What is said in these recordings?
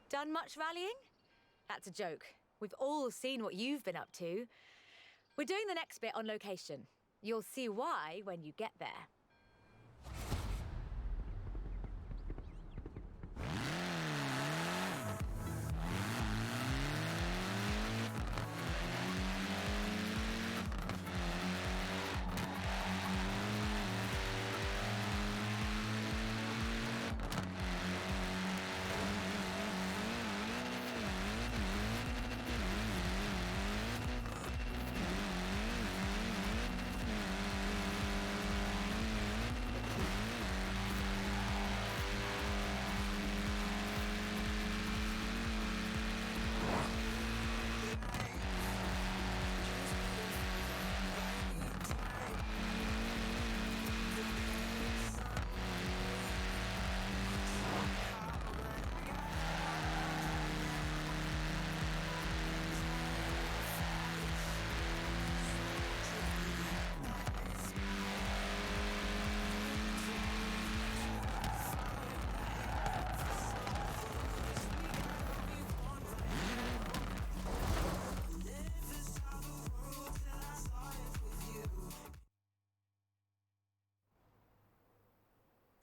Done much rallying? That's a joke. We've all seen what you've been up to. We're doing the next bit on location. You'll see why when you get there.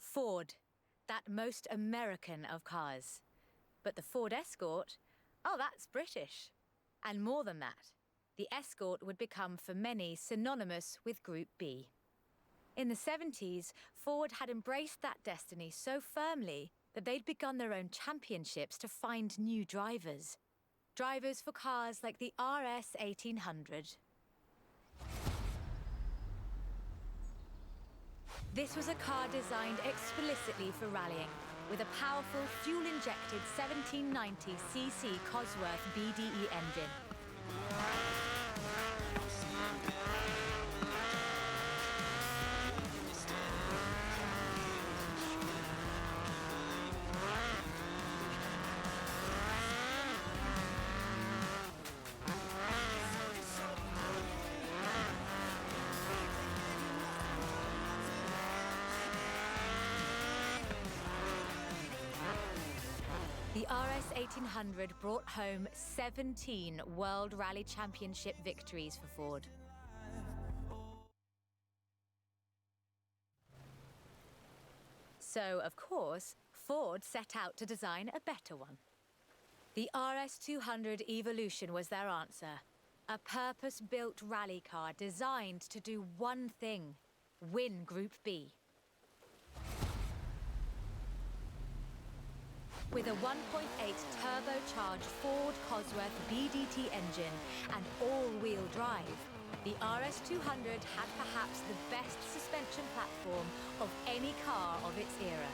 Ford, that most American of cars. But the Ford Escort, oh, that's British. And more than that, the Escort would become for many synonymous with Group B. In the 70s, Ford had embraced that destiny so firmly that they'd begun their own championships to find new drivers. Drivers for cars like the RS 1800. This was a car designed explicitly for rallying, with a powerful fuel-injected 1790cc Cosworth BDE engine. The RS 1800 brought home 17 World Rally Championship victories for Ford. So, of course, Ford set out to design a better one. The RS 200 Evolution was their answer. A purpose-built rally car designed to do one thing: win Group B. With a 1.8 turbocharged Ford Cosworth BDT engine and all-wheel drive, the RS 200 had perhaps the best suspension platform of any car of its era.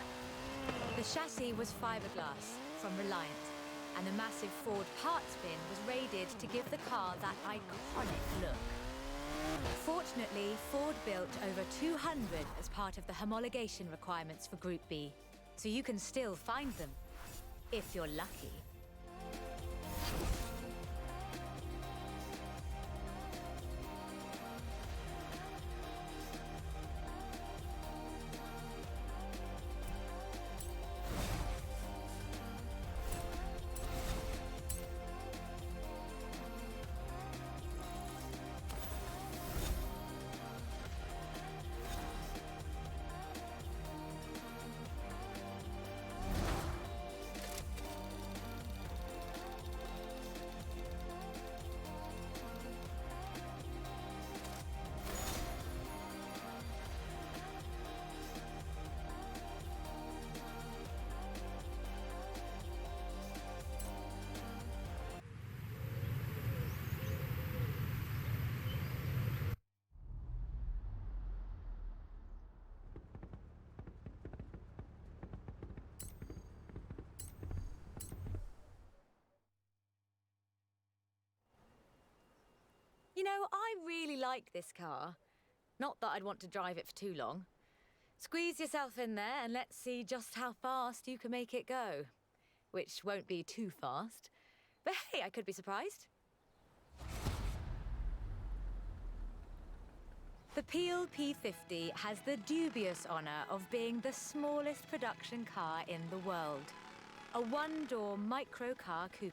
The chassis was fiberglass from Reliant, and the massive Ford parts bin was raided to give the car that iconic look. Fortunately, Ford built over 200 as part of the homologation requirements for Group B, so you can still find them. If you're lucky. You know, I really like this car. Not that I'd want to drive it for too long. Squeeze yourself in there and let's see just how fast you can make it go. Which won't be too fast. But hey, I could be surprised. The Peel P50 has the dubious honor of being the smallest production car in the world. a one-door microcar coupe,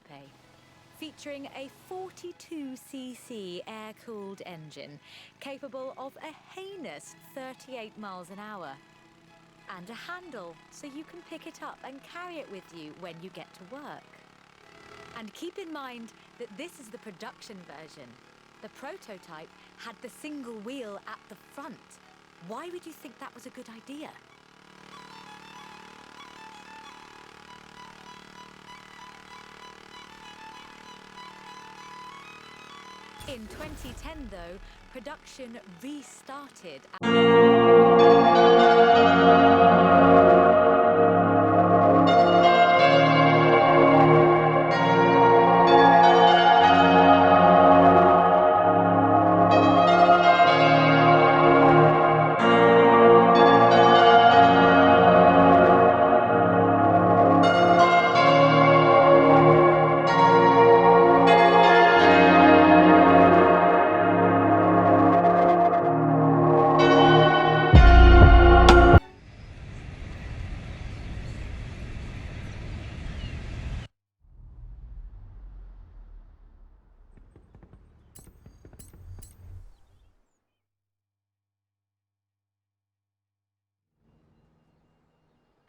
featuring a 42cc air-cooled engine capable of a heinous 38 miles an hour, and a handle so you can pick it up and carry it with you when you get to work. And keep in mind that this is the production version. The prototype had the single wheel at the front. Why would you think that was a good idea? In 2010, though, production restarted.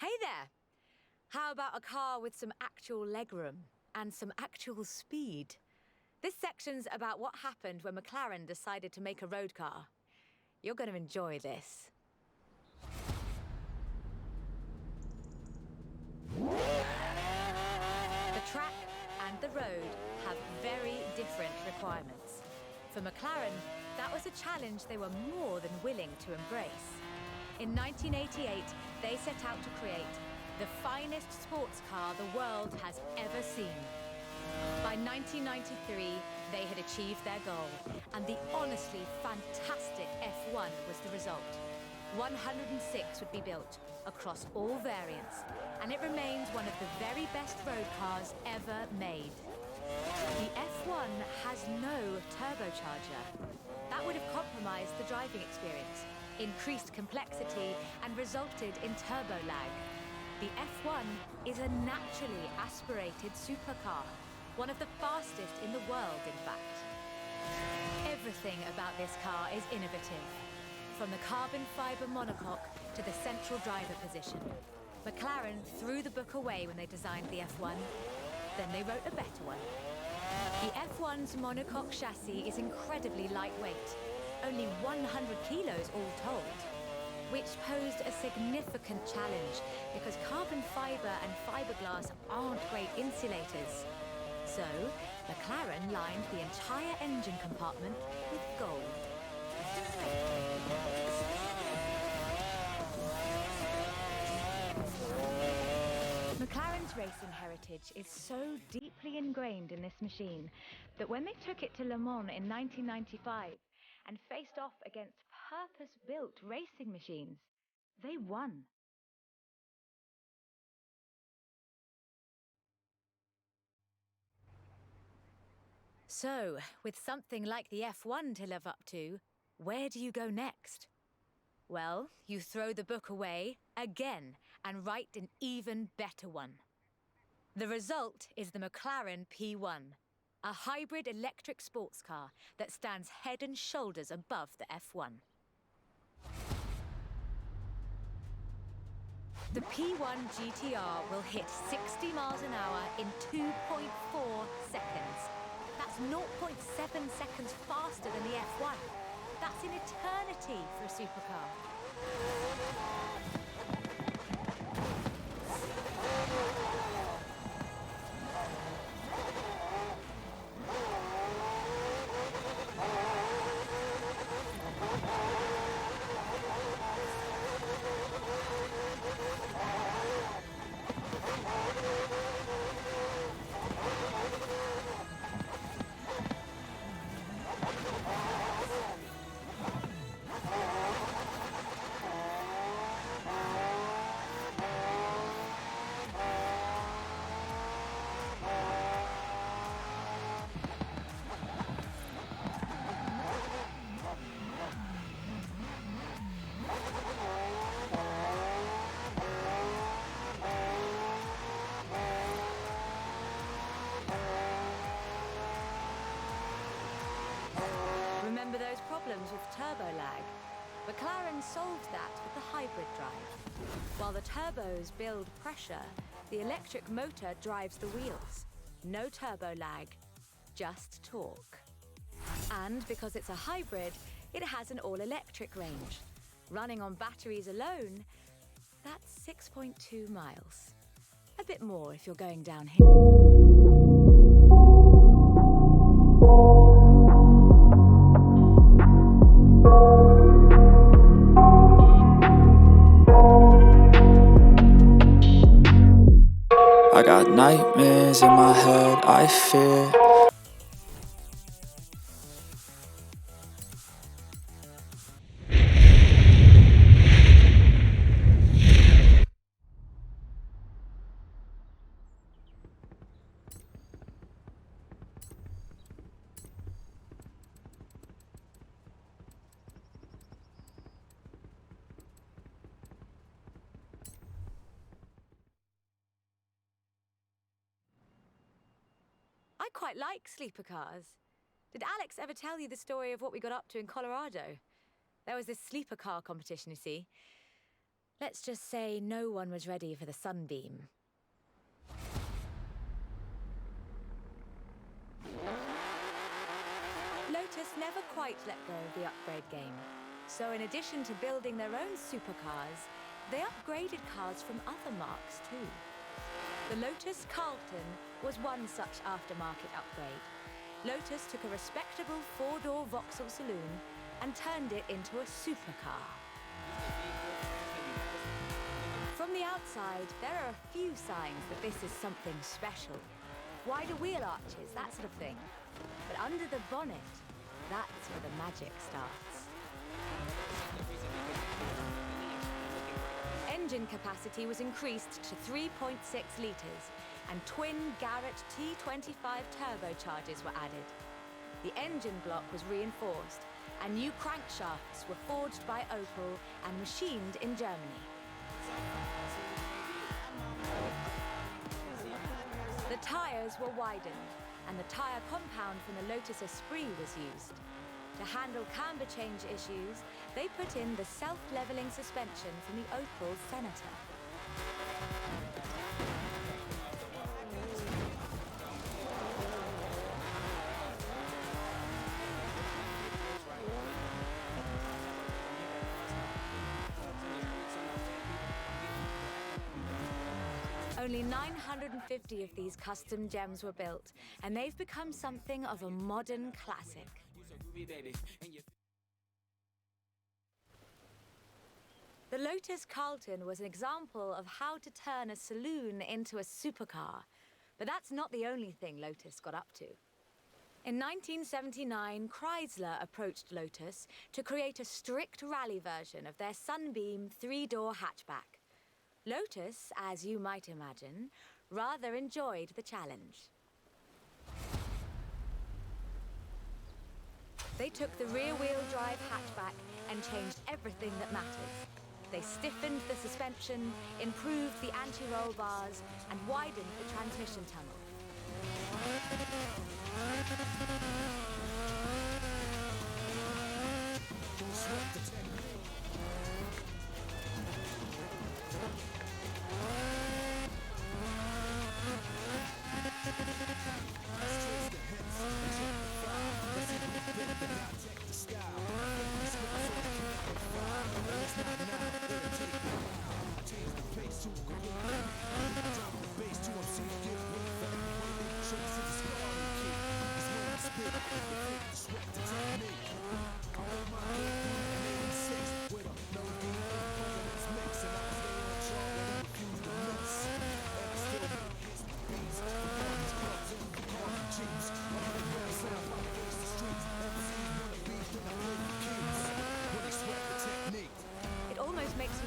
Hey there! How about a car with some actual legroom and some actual speed? This section's about what happened when McLaren decided to make a road car. You're going to enjoy this. The track and the road have very different requirements. For McLaren, that was a challenge they were more than willing to embrace. In 1988, they set out to create the finest sports car the world has ever seen. By 1993, they had achieved their goal, and the honestly fantastic F1 was the result. 106 would be built across all variants, and it remains one of the very best road cars ever made. The F1 has no turbocharger. That would have compromised the driving experience, increased complexity, and resulted in turbo lag. The F1 is a naturally aspirated supercar, one of the fastest in the world, in fact. Everything about this car is innovative, from the carbon fiber monocoque to the central driver position. McLaren threw the book away when they designed the F1, then they wrote a better one. The F1's monocoque chassis is incredibly lightweight, only 100 kilos all told, which posed a significant challenge because carbon fiber and fiberglass aren't great insulators. So, McLaren lined the entire engine compartment with gold. McLaren's racing heritage is so deeply ingrained in this machine that when they took it to Le Mans in 1995 and faced off against purpose-built racing machines, they won. So, with something like the F1 to live up to, where do you go next? Well, you throw the book away again and write an even better one. The result is the McLaren P1, a hybrid electric sports car that stands head and shoulders above the F1. The P1 GTR will hit 60 miles an hour in 2.4 seconds. That's 0.7 seconds faster than the F1. That's an eternity for a supercar. problems with turbo lag. McLaren solved that with the hybrid drive. While the turbos build pressure, the electric motor drives the wheels. No turbo lag, just torque. And because it's a hybrid, it has an all-electric range. Running on batteries alone, that's 6.2 miles. A bit more if you're going downhill. I got nightmares in my head, I fear. I quite like sleeper cars. Did Alex ever tell you the story of what we got up to in Colorado? There was this sleeper car competition, you see. Let's just say no one was ready for the sunbeam. Lotus never quite let go of the upgrade game. So in addition to building their own supercars, they upgraded cars from other marques too. The Lotus Carlton was one such aftermarket upgrade. Lotus took a respectable four-door Vauxhall saloon and turned it into a supercar. From the outside, there are a few signs that this is something special. Wider wheel arches, that sort of thing. But under the bonnet, that's where the magic starts. Engine capacity was increased to 3.6 litres, and twin Garrett T25 turbochargers were added. The engine block was reinforced, and new crankshafts were forged by Opel and machined in Germany. The tyres were widened, and the tyre compound from the Lotus Esprit was used. To handle camber change issues, they put in the self-leveling suspension from the Opel Senator. Only 950 of these custom gems were built, and they've become something of a modern classic. The Lotus Carlton was an example of how to turn a saloon into a supercar, but that's not the only thing Lotus got up to. In 1979, Chrysler approached Lotus to create a strict rally version of their Sunbeam three-door hatchback. Lotus, as you might imagine, rather enjoyed the challenge. They took the rear-wheel drive hatchback and changed everything that matters. They stiffened the suspension, improved the anti-roll bars, and widened the transmission tunnel.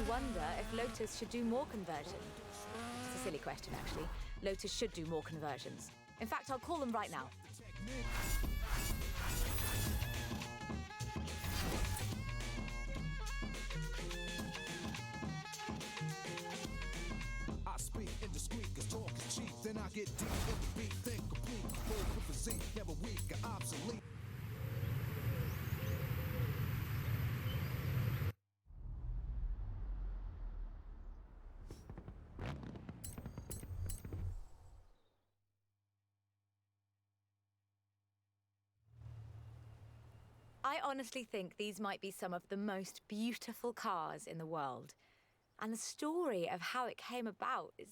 Wonder if Lotus should do more conversions. It's a silly question, actually. Lotus should do more conversions. In fact, I'll call them right now. I speak indiscreet, 'cause talk is cheap. Then I get deep in the beat, think complete. Full with physique, never weak or obsolete. I honestly think these might be some of the most beautiful cars in the world. And the story of how it came about is,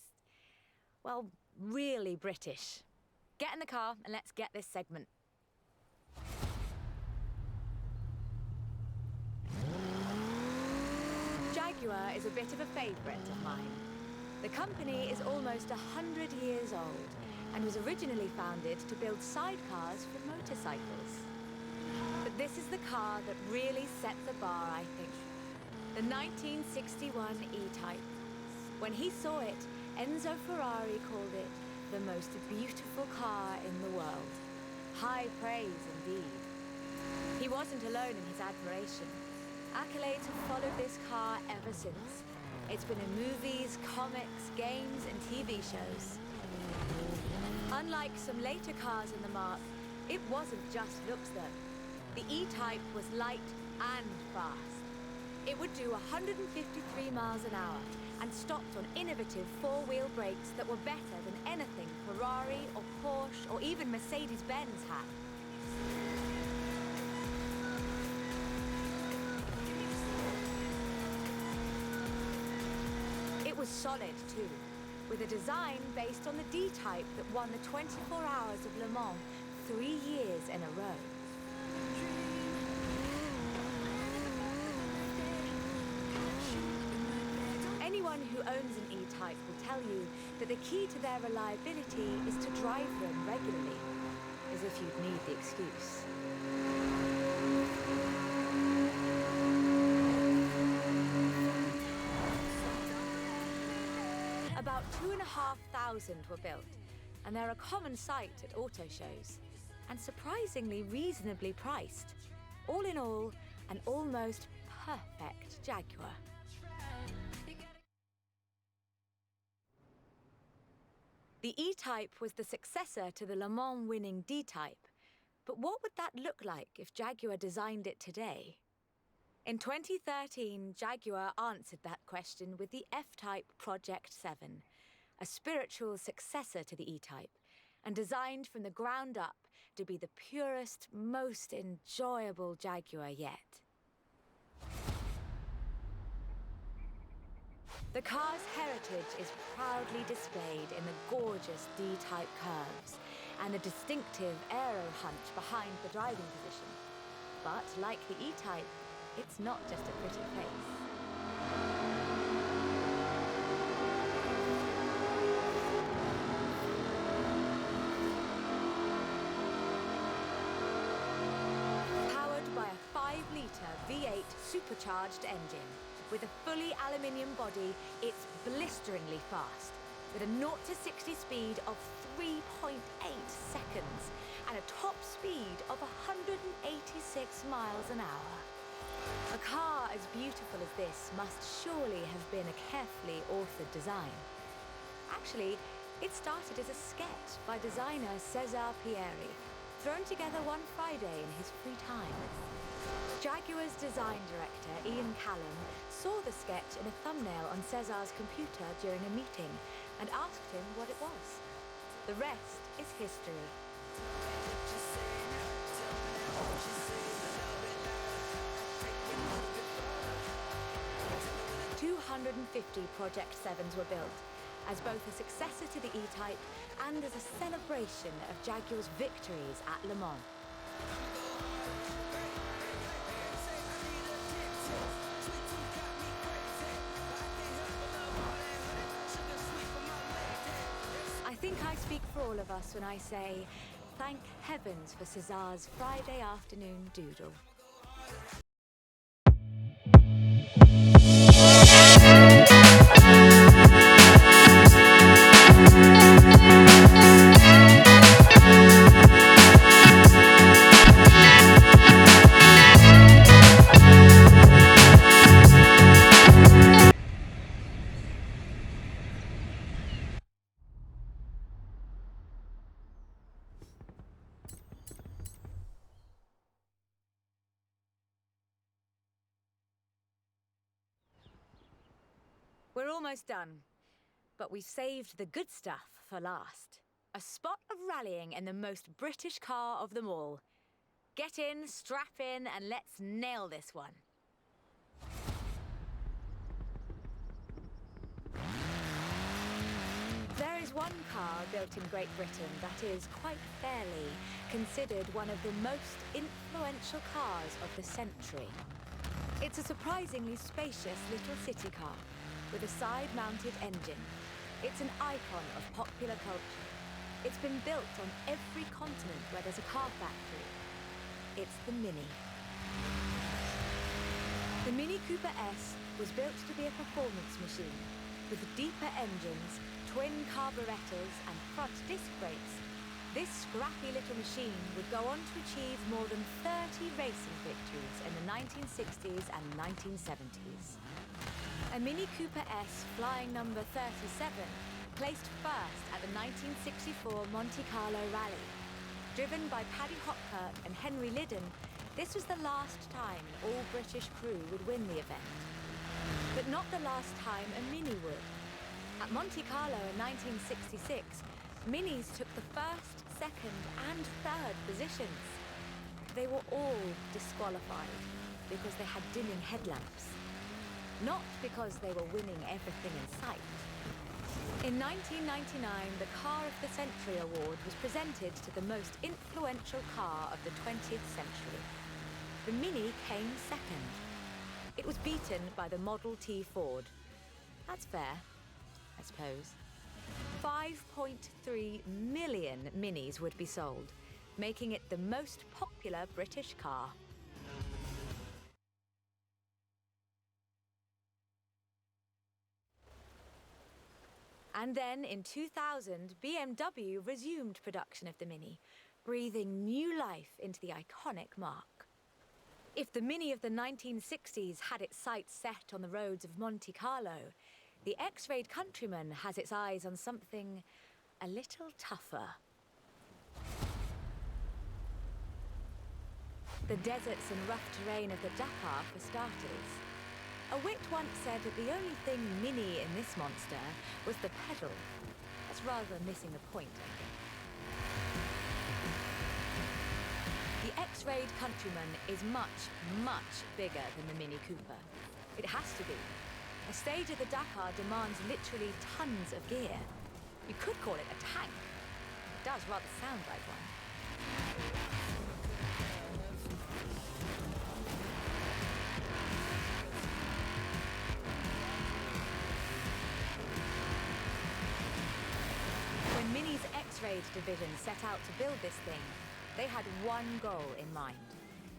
well, really British. Get in the car and let's get this segment. Jaguar is a bit of a favourite of mine. The company is almost 100 years old and was originally founded to build sidecars for motorcycles. But this is the car that really set the bar, I think. The 1961 E-Type. When he saw it, Enzo Ferrari called it the most beautiful car in the world. High praise indeed. He wasn't alone in his admiration. Accolades have followed this car ever since. It's been in movies, comics, games, and TV shows. Unlike some later cars in the marque, it wasn't just looks though. The E-Type was light and fast. It would do 153 miles an hour and stopped on innovative four-wheel brakes that were better than anything Ferrari or Porsche or even Mercedes-Benz had. It was solid too, with a design based on the D-Type that won the 24 Hours of Le Mans 3 years in a row. Anyone who owns an E-Type will tell you that the key to their reliability is to drive them regularly, as if you'd need the excuse. About 2,500 were built, and they're a common sight at auto shows, and surprisingly reasonably priced. All in all, an almost perfect Jaguar. The E-Type was the successor to the Le Mans winning D-Type, but what would that look like if Jaguar designed it today? In 2013, Jaguar answered that question with the F-Type Project 7, a spiritual successor to the E-Type, and designed from the ground up to be the purest, most enjoyable Jaguar yet. The car's heritage is proudly displayed in the gorgeous D-Type curves and the distinctive aero hunch behind the driving position. But like the E-Type, it's not just a pretty face. Powered by a 5-litre V8 supercharged engine, with a fully aluminium body, it's blisteringly fast, with a 0 to 60 speed of 3.8 seconds and a top speed of 186 miles an hour. A car as beautiful as this must surely have been a carefully authored design. Actually, it started as a sketch by designer César Pierri, thrown together one Friday in his free time. Jaguar's design director, Ian Callum, saw the sketch in a thumbnail on César's computer during a meeting and asked him what it was. The rest is history. 250 Project 7s were built, as both a successor to the E-Type and as a celebration of Jaguar's victories at Le Mans. I think I speak for all of us when I say, thank heavens for César's Friday afternoon doodle. We're almost done, but we've saved the good stuff for last. A spot of rallying in the most British car of them all. Get in, strap in, and let's nail this one. There is one car built in Great Britain that is, quite fairly, considered one of the most influential cars of the century. It's a surprisingly spacious little city car with a side-mounted engine. It's an icon of popular culture. It's been built on every continent where there's a car factory. It's the Mini. The Mini Cooper S was built to be a performance machine with deeper engines, twin carburetors and front disc brakes. This scrappy little machine would go on to achieve more than 30 racing victories in the 1960s and 1970s. A Mini Cooper S flying number 37 placed first at the 1964 Monte Carlo Rally. Driven by Paddy Hopkirk and Henry Liddon, this was the last time an all-British crew would win the event. But not the last time a Mini would. At Monte Carlo in 1966, Minis took the first, second and third positions. They were all disqualified because they had dimming headlamps, not because they were winning everything in sight. In 1999, the Car of the Century Award was presented to the most influential car of the 20th century. The Mini came second. It was beaten by the Model T Ford. That's fair, I suppose. 5.3 million Minis would be sold, making it the most popular British car. And then in 2000, BMW resumed production of the Mini, breathing new life into the iconic marque. If the Mini of the 1960s had its sights set on the roads of Monte Carlo, the X-Rayed Countryman has its eyes on something a little tougher. The deserts and rough terrain of the Dakar, for starters. A wit once said that the only thing Mini in this monster was the pedal. That's rather missing the point, I think. The X-Rayed Countryman is much, much bigger than the Mini Cooper. It has to be. A stage of the Dakar demands literally tons of gear. You could call it a tank. It does rather sound like one. When Mini's X-Rayed division set out to build this thing, they had one goal in mind: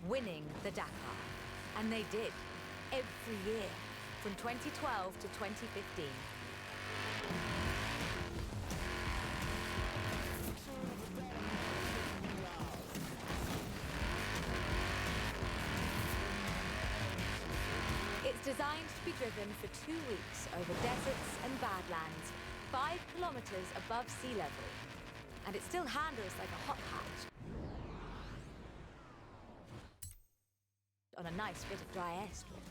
winning the Dakar. And they did, every year, from 2012 to 2015. It's designed to be driven for 2 weeks over deserts and badlands, 5 kilometers above sea level. And it still handles like a hot hatch on a nice bit of dry airstrip.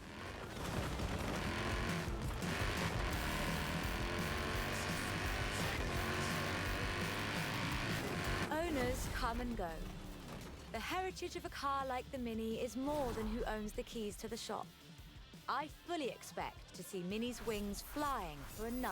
Owners come and go. The heritage of a car like the Mini is more than who owns the keys to the shop. I fully expect to see Mini's wings flying for another.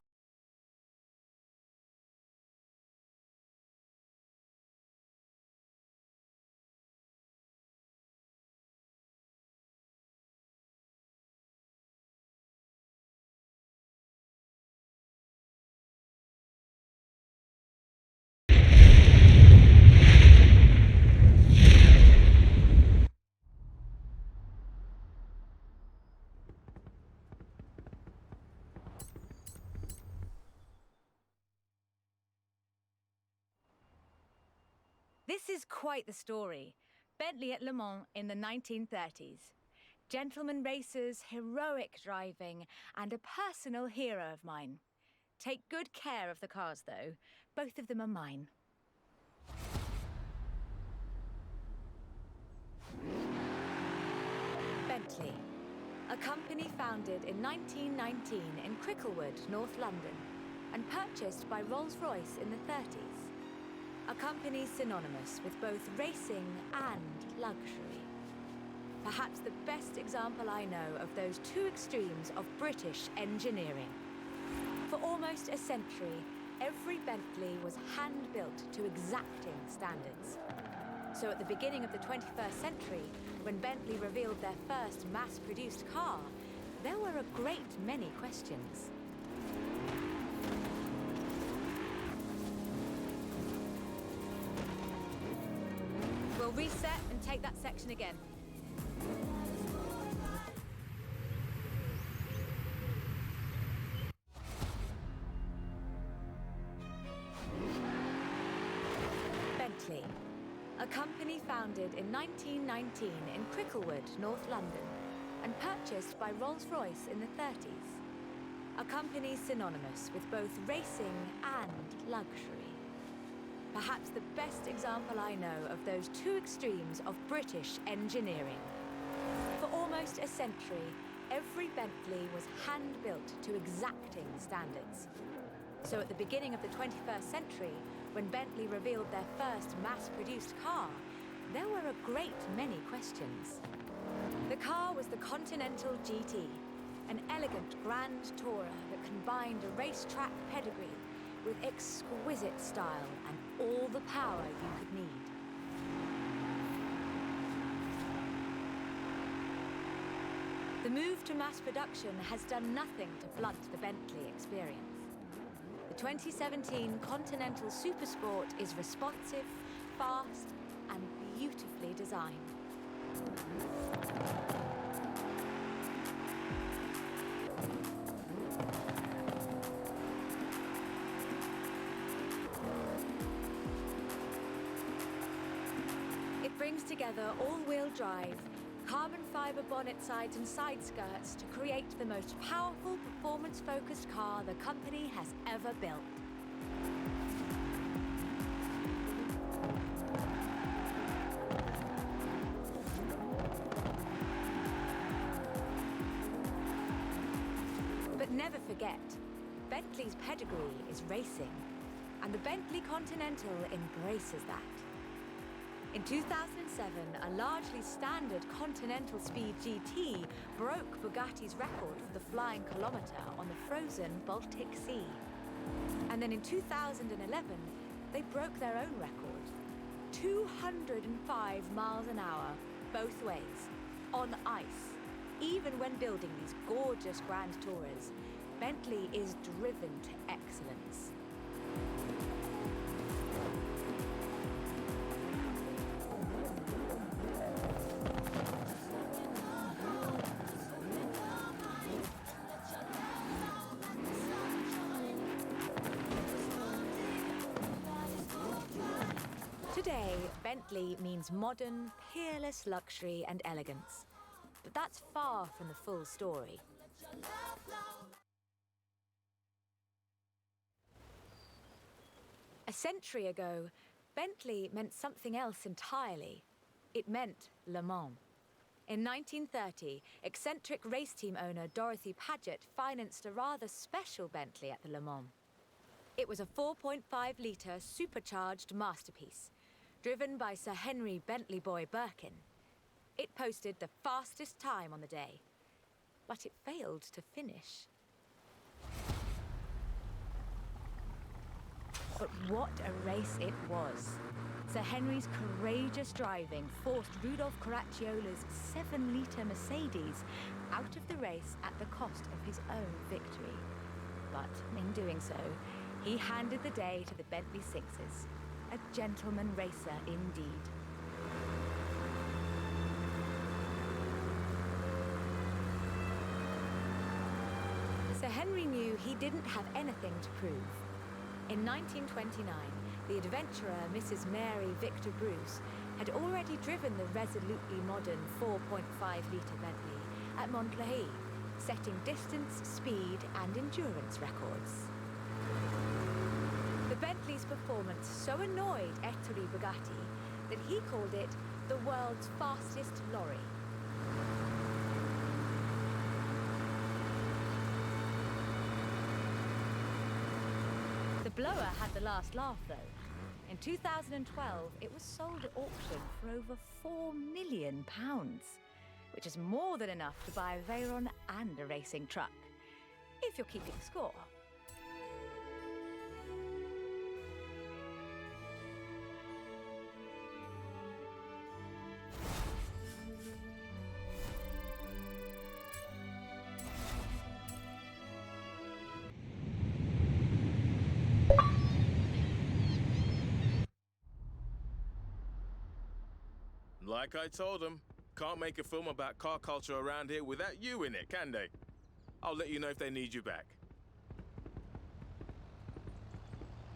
This is quite the story. Bentley at Le Mans in the 1930s. Gentleman racers, heroic driving, and a personal hero of mine. Take good care of the cars, though. Both of them are mine. Bentley, a company founded in 1919 in Cricklewood, North London, and purchased by Rolls-Royce in the 30s. A company synonymous with both racing and luxury. Perhaps the best example I know of those two extremes of British engineering. For almost a century, every Bentley was hand-built to exacting standards. So at the beginning of the 21st century, when Bentley revealed their first mass-produced car, there were a great many questions. We'll reset and take that section again. Bentley, a company founded in 1919 in Cricklewood, North London, and purchased by Rolls-Royce in the 30s. A company synonymous with both racing and luxury. Perhaps the best example I know of those two extremes of British engineering. For almost a century, every Bentley was hand-built to exacting standards. So at the beginning of the 21st century, when Bentley revealed their first mass-produced car, there were a great many questions. The car was the Continental GT, an elegant grand tourer that combined a racetrack pedigree with exquisite style and all the power you could need. The move to mass production has done nothing to blunt the Bentley experience. The 2017 Continental Supersport is responsive, fast, and beautifully designed. It brings together all-wheel drive, carbon fiber bonnet sides and side skirts to create the most powerful performance-focused car the company has ever built. But never forget, Bentley's pedigree is racing, and the Bentley Continental embraces that. In 2007, a largely standard Continental Speed GT broke Bugatti's record for the flying kilometre on the frozen Baltic Sea. And then in 2011, they broke their own record. 205 miles an hour, both ways, on ice. Even when building these gorgeous Grand Tourers, Bentley is driven to excellence. Today, Bentley means modern, peerless luxury and elegance. But that's far from the full story. A century ago, Bentley meant something else entirely. It meant Le Mans. In 1930, eccentric race team owner Dorothy Paget financed a rather special Bentley at the Le Mans. It was a 4.5-litre supercharged masterpiece, driven by Sir Henry Bentley Boy Birkin. It posted the fastest time on the day, but it failed to finish. But what a race it was. Sir Henry's courageous driving forced Rudolf Caracciola's 7-litre Mercedes out of the race at the cost of his own victory. But in doing so, he handed the day to the Bentley Sixes, a gentleman racer indeed. Sir Henry knew he didn't have anything to prove. In 1929, the adventurer Mrs. Mary Victor Bruce had already driven the resolutely modern 4.5-litre Bentley at Montlhéry, setting distance, speed, and endurance records. The Bentley's performance so annoyed Ettore Bugatti that he called it the world's fastest lorry. The blower had the last laugh, though. In 2012, it was sold at auction for over £4 million, which is more than enough to buy a Veyron and a racing truck, if you're keeping score. Like I told them, can't make a film about car culture around here without you in it, can they? I'll let you know if they need you back.